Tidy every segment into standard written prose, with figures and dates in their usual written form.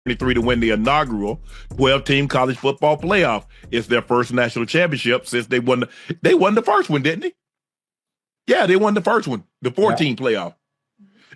to win the inaugural 12-team college football playoff. It's their first national championship since they won the first one, didn't they? Yeah, they won the first one, the 14 playoff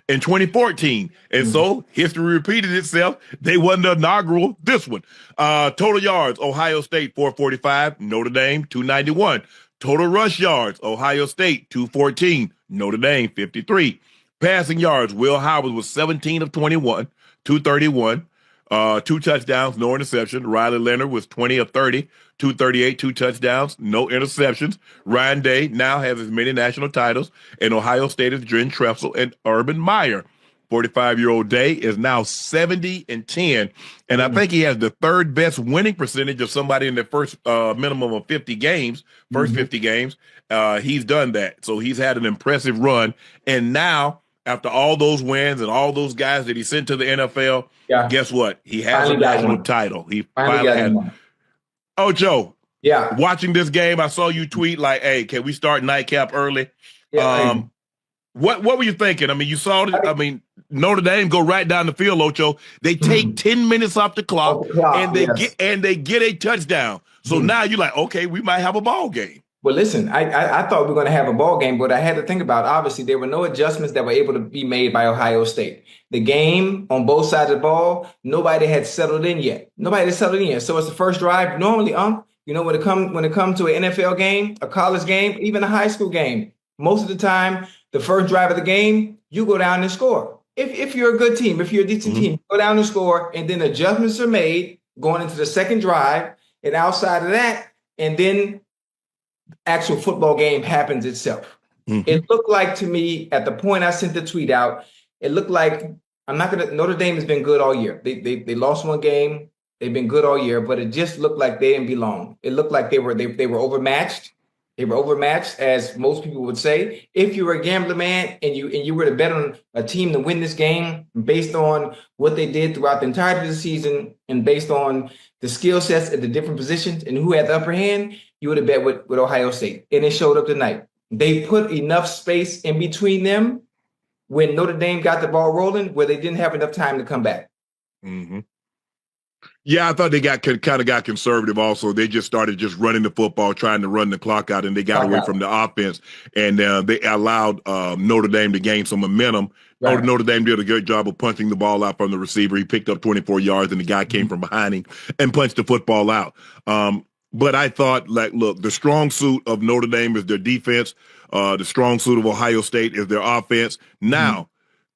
in 2014. And so history repeated itself. They won the inaugural, this one. Total yards, Ohio State 445, Notre Dame 291. Total rush yards, Ohio State 214, Notre Dame 53. Passing yards, Will Howard was 17 of 21, 231. 2 touchdowns, no interception. Riley Leonard was 20 of 30, 238, 2 touchdowns, no interceptions. Ryan Day now has as many national titles, and Ohio State is Dren Tressel and Urban Meyer. 45-year-old Day is now 70-10, and I think he has the third best winning percentage of somebody in the first minimum of 50 games, 50 games. He's done that, so he's had an impressive run, and now after all those wins and all those guys that he sent to the NFL, guess what? He has a national title. He finally had one. Oh, Joe. Yeah. Watching this game, I saw you tweet like, "Hey, can we start nightcap early?" Yeah, what were you thinking? I mean, you saw it. I mean, Notre Dame go right down the field, Ocho. They take 10 minutes off the clock, and they get a touchdown. So now you're like, okay, we might have a ball game. Well, listen, I thought we were going to have a ball game, but I had to think about, obviously, there were no adjustments that were able to be made by Ohio State. The game on both sides of the ball, nobody had settled in yet. So it's the first drive. Normally, when it comes to an NFL game, a college game, even a high school game, most of the time, the first drive of the game, you go down and score. If you're a good team, if you're a decent team, go down and score, and then adjustments are made going into the second drive, and outside of that, and then actual football game happens itself. It looked like to me at the point I sent the tweet out, it looked like Notre Dame has been good all year. They lost one game. They've been good all year, but it just looked like they didn't belong. It looked like they were overmatched. They were overmatched, as most people would say. If you were a gambler, man, and you were to bet on a team to win this game based on what they did throughout the entirety of the season and based on the skill sets at the different positions and who had the upper hand, you would have bet with Ohio State. And it showed up tonight. They put enough space in between them when Notre Dame got the ball rolling where they didn't have enough time to come back. Yeah, I thought they kind of got conservative also. They just started running the football, trying to run the clock out, and they got away from the offense. And they allowed Notre Dame to gain some momentum. Right. Notre Dame did a good job of punching the ball out from the receiver. He picked up 24 yards, and the guy came from behind him and punched the football out. But I thought, look, the strong suit of Notre Dame is their defense. The strong suit of Ohio State is their offense. Now,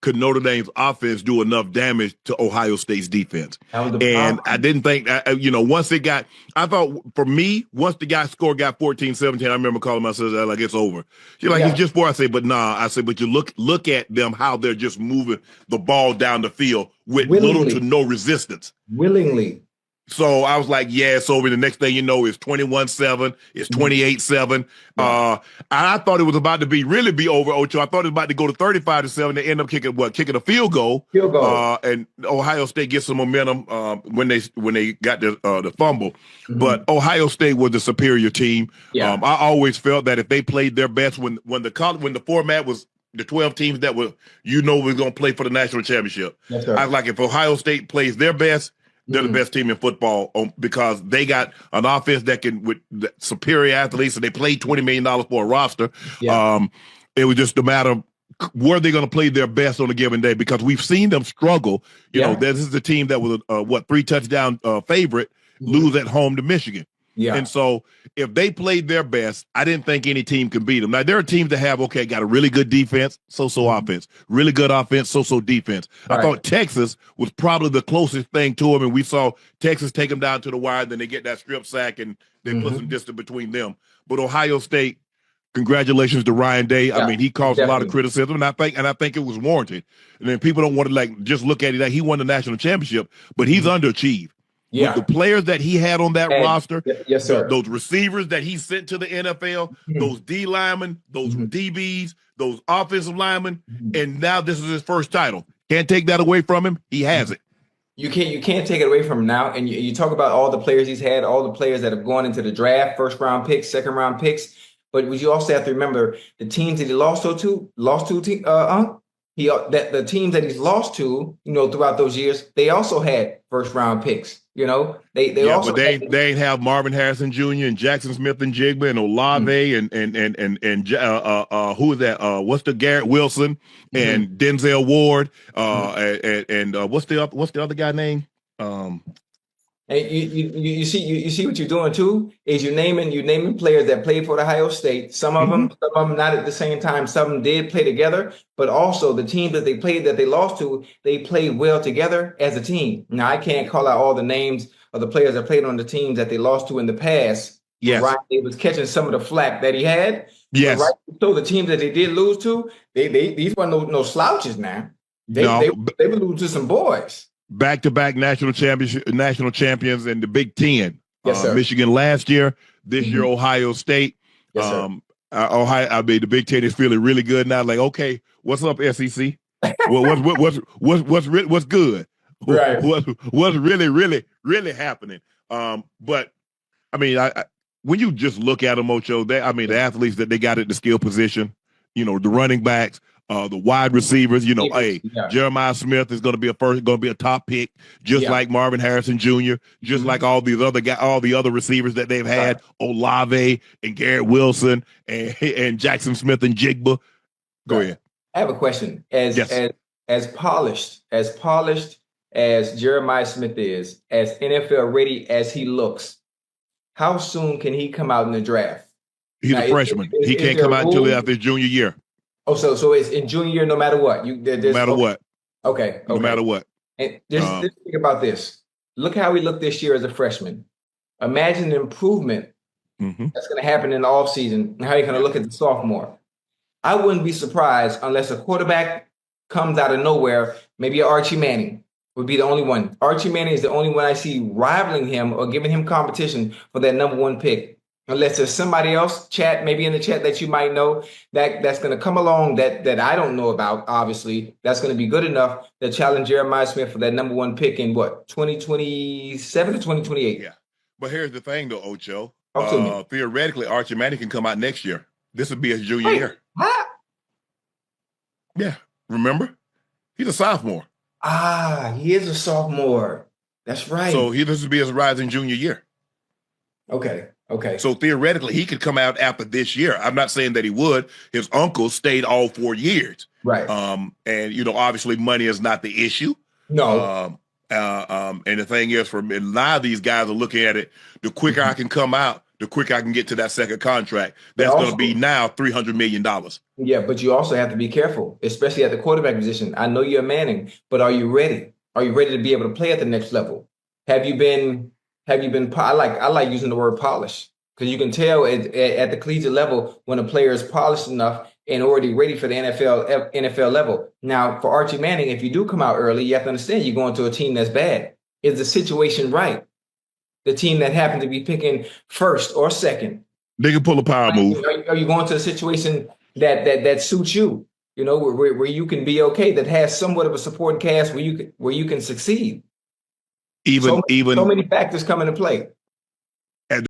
could Notre Dame's offense do enough damage to Ohio State's defense? And I didn't think, once it got, I thought for me, once the guy got 14-17, I remember calling myself like, it's over. She's like, it's just 4. I say, but nah. I said, but you look at them, how they're just moving the ball down the field with little to no resistance. Willingly. So I was like, yeah, it's over. The next thing you know, it's 21-7. It's 28-7. I thought it was about to be over, Ocho. I thought it was about to go to 35-7. They end up kicking a field goal. And Ohio State gets some momentum when they got the fumble. But Ohio State was the superior team. I always felt that if they played their best when the format was the 12 teams that were going to play for the national championship. Yes, I was like, if Ohio State plays their best, they're the best team in football because they got an offense that can with superior athletes, and they played $20 million for a roster. It was just a matter of were they going to play their best on a given day, because we've seen them struggle. This is the team that was a 3-touchdown favorite lose at home to Michigan. And so if they played their best, I didn't think any team could beat them. Now, there are teams that have, got a really good defense, so-so offense, really good offense, so-so defense. I thought Texas was probably the closest thing to them, and we saw Texas take them down to the wire, then they get that strip sack, and they put some distance between them. But Ohio State, congratulations to Ryan Day. I mean, he caused a lot of criticism, and I think it was warranted. And then people don't want to just look at it like he won the national championship, but he's underachieved. With the players that he had on that roster, yes, sir. Those receivers that he sent to the NFL, those D linemen, those DBs, those offensive linemen, and now this is his first title. Can't take that away from him. He has it. You can't take it away from him now. And you talk about all the players he's had, all the players that have gone into the draft, first-round picks, second-round picks. But you also have to remember the teams that he lost to, that the teams that he's lost to, throughout those years, they also had first round picks. They Yeah, also but they ain't have Marvin Harrison Jr. and Jackson Smith and Jigba and Olave and who is that? What's the Garrett Wilson and Denzel Ward? And what's the other guy name? And you see what you're doing too is you're naming players that played for Ohio State. Some of them not at the same time. Some of them did play together, but also the teams that they played that they lost to, they played well together as a team. Now I can't call out all the names of the players that played on the teams that they lost to in the past. Yes, Ryan was catching some of the flack that he had. Yes, right. So the teams that they did lose to, these weren't no slouches. Now they would lose to some boys. Back-to-back national champions in the Big Ten. Yes, sir. Michigan last year, this year Ohio State. Yes, sir. The Big Ten is feeling really good now. Like, okay, what's up, SEC? What's good? Right. What's really happening? But I mean, when you just look at them, Ocho, the athletes that they got at the skill position, the running backs. The wide receivers, Jeremiah Smith is going to be a top pick, just like Marvin Harrison Jr., just like all these other guys, all the other receivers that they've had, Olave and Garrett Wilson and Jackson Smith and Jigba. Go ahead. I have a question. As polished as Jeremiah Smith is, as NFL ready as he looks, how soon can he come out in the draft? He's a freshman. He can't come out until after his junior year. Oh, so it's in junior year, no matter what. No matter what. Okay. No matter what. And just think about this. Look how he looked this year as a freshman. Imagine the improvement that's going to happen in the offseason and how you're going to look at the sophomore. I wouldn't be surprised unless a quarterback comes out of nowhere. Maybe Archie Manning would be the only one. Archie Manning is the only one I see rivaling him or giving him competition for that number one pick. Unless there's somebody else, maybe in the chat that you might know that's going to come along that I don't know about, obviously, that's going to be good enough to challenge Jeremiah Smith for that number one pick in 2027 or 2028? Yeah. But here's the thing, though, Ocho. Theoretically, Archie Manning can come out next year. This would be his junior year. What? Yeah. Remember? He's a sophomore. He is a sophomore. That's right. So this would be his rising junior year. Okay. So theoretically, he could come out after this year. I'm not saying that he would. His uncle stayed all 4 years. Right. And, obviously money is not the issue. No. And the thing is, for a lot of these guys are looking at it, the quicker I can come out, the quicker I can get to that second contract. That's going to be now $300 million. Yeah, but you also have to be careful, especially at the quarterback position. I know you're Manning, but are you ready? Are you ready to be able to play at the next level? Have you been? I like using the word polish because you can tell at the collegiate level when a player is polished enough and already ready for the NFL level. Now, for Archie Manning, if you do come out early, you have to understand you're going to a team that's bad. Is the situation right? The team that happened to be picking first or second. They can pull a power move. Are you going to a situation that suits you? Where you can be okay, that has somewhat of a supporting cast where you can succeed. So many factors come into play.